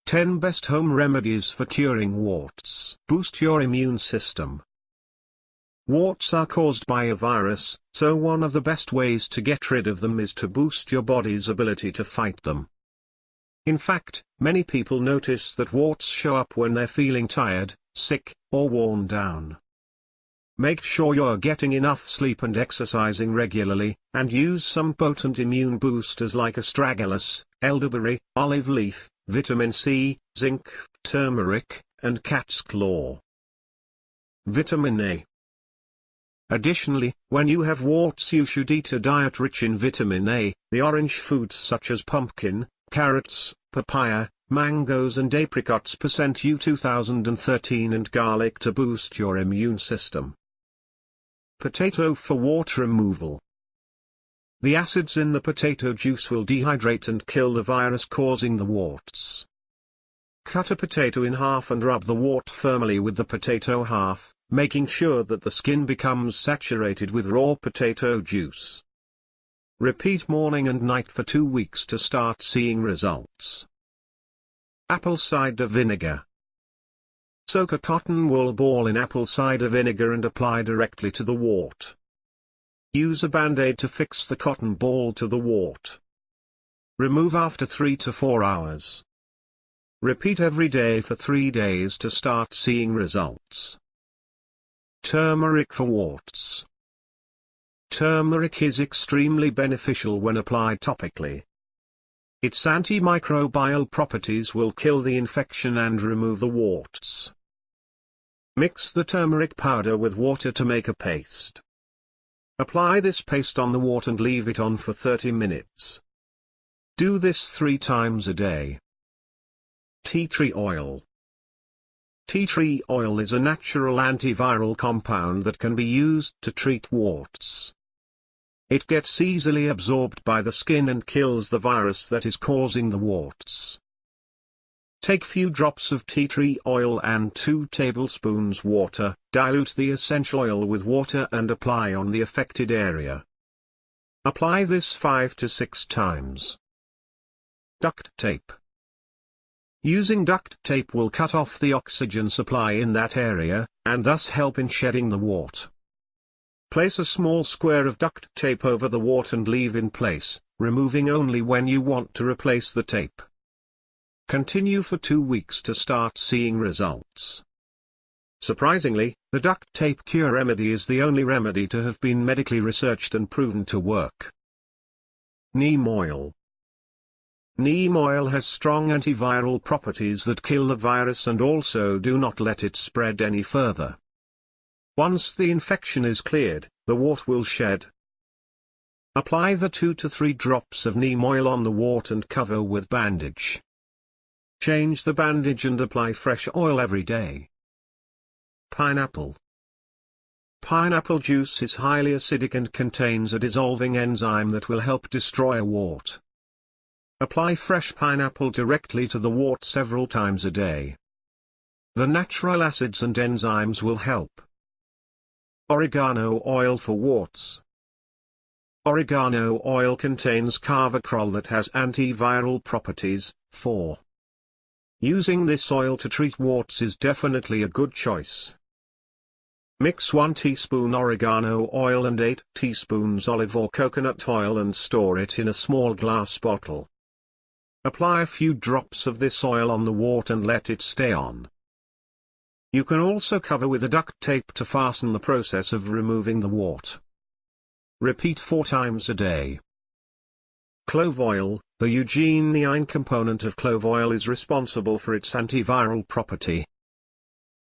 10 Best Home Remedies for Curing Warts. Boost your immune system. Warts are caused by a virus, so one of the best ways to get rid of them is to boost your body's ability to fight them. In fact, many people notice that warts show up when they're feeling tired, sick, or worn down. Make sure you're getting enough sleep and exercising regularly, and use some potent immune boosters like astragalus, elderberry, olive leaf, vitamin C, zinc, turmeric, and cat's claw. Vitamin A. Additionally, when you have warts you should eat a diet rich in vitamin A. The orange foods such as pumpkin, carrots, papaya, mangoes and apricots % U 2013 and garlic to boost your immune system. Potato for wart removal. The acids in the potato juice will dehydrate and kill the virus causing the warts. Cut a potato in half and rub the wart firmly with the potato half, making sure that the skin becomes saturated with raw potato juice. Repeat morning and night for 2 weeks to start seeing results. Apple cider vinegar. Soak a cotton wool ball in apple cider vinegar and apply directly to the wart. Use a band-aid to fix the cotton ball to the wart. Remove after 3 to 4 hours. Repeat every day for 3 days to start seeing results. Turmeric for warts. Turmeric is extremely beneficial when applied topically. Its antimicrobial properties will kill the infection and remove the warts. Mix the turmeric powder with water to make a paste. Apply this paste on the wart and leave it on for 30 minutes. Do this 3 times a day. Tea tree oil. Tea tree oil is a natural antiviral compound that can be used to treat warts. It gets easily absorbed by the skin and kills the virus that is causing the warts. Take few drops of tea tree oil and 2 tablespoons water, dilute the essential oil with water and apply on the affected area. Apply this 5 to 6 times. Duct tape. Using duct tape will cut off the oxygen supply in that area, and thus help in shedding the wart. Place a small square of duct tape over the wart and leave in place, removing only when you want to replace the tape. Continue for 2 weeks to start seeing results. Surprisingly, the duct tape cure remedy is the only remedy to have been medically researched and proven to work. Neem oil. Neem oil has strong antiviral properties that kill the virus and also do not let it spread any further. Once the infection is cleared, the wart will shed. Apply the 2 to 3 drops of neem oil on the wart and cover with bandage. Change the bandage and apply fresh oil every day. Pineapple. Pineapple juice is highly acidic and contains a dissolving enzyme that will help destroy a wart. Apply fresh pineapple directly to the wart several times a day. The natural acids and enzymes will help. Oregano oil for warts. Oregano oil contains carvacrol that has antiviral properties. Using this oil to treat warts is definitely a good choice. Mix 1 teaspoon oregano oil and 8 teaspoons olive or coconut oil and store it in a small glass bottle. Apply a few drops of this oil on the wart and let it stay on. You can also cover with a duct tape to fasten the process of removing the wart. Repeat 4 times a day. Clove oil. The eugenine component of clove oil is responsible for its antiviral property.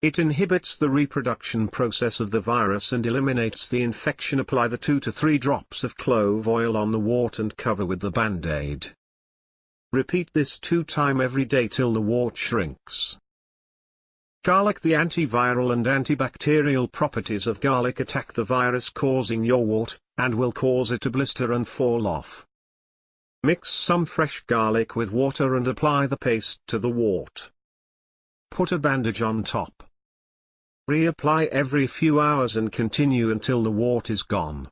It inhibits the reproduction process of the virus and eliminates the infection. Apply the 2 to 3 drops of clove oil on the wart and cover with the band-aid. Repeat this 2 times every day till the wart shrinks. Garlic. The antiviral and antibacterial properties of garlic attack the virus causing your wart, and will cause it to blister and fall off. Mix some fresh garlic with water and apply the paste to the wart. Put a bandage on top. Reapply every few hours and continue until the wart is gone.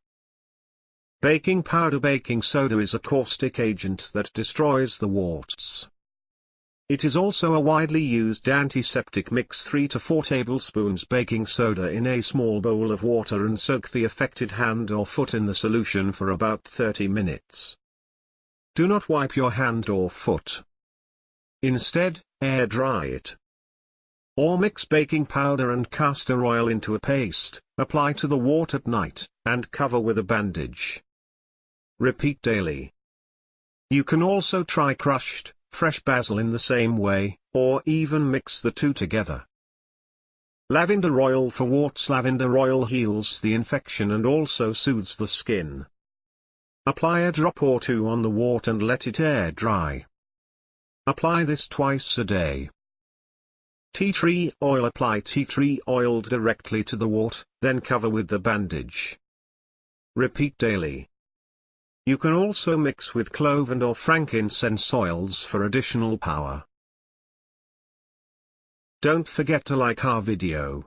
Baking powder. Baking soda is a caustic agent that destroys the warts. It is also a widely used antiseptic. Mix 3 to 4 tablespoons baking soda in a small bowl of water and soak the affected hand or foot in the solution for about 30 minutes. Do not wipe your hand or foot. Instead, air dry it. Or mix baking powder and castor oil into a paste, apply to the wart at night, and cover with a bandage. Repeat daily. You can also try crushed, fresh basil in the same way, or even mix the two together. Lavender oil for warts. Lavender oil heals the infection and also soothes the skin. Apply a drop or two on the wart and let it air dry. Apply this twice a day. Tea tree oil. Apply tea tree oil directly to the wart, then cover with the bandage. Repeat daily. You can also mix with clove and or frankincense oils for additional power. Don't forget to like our video.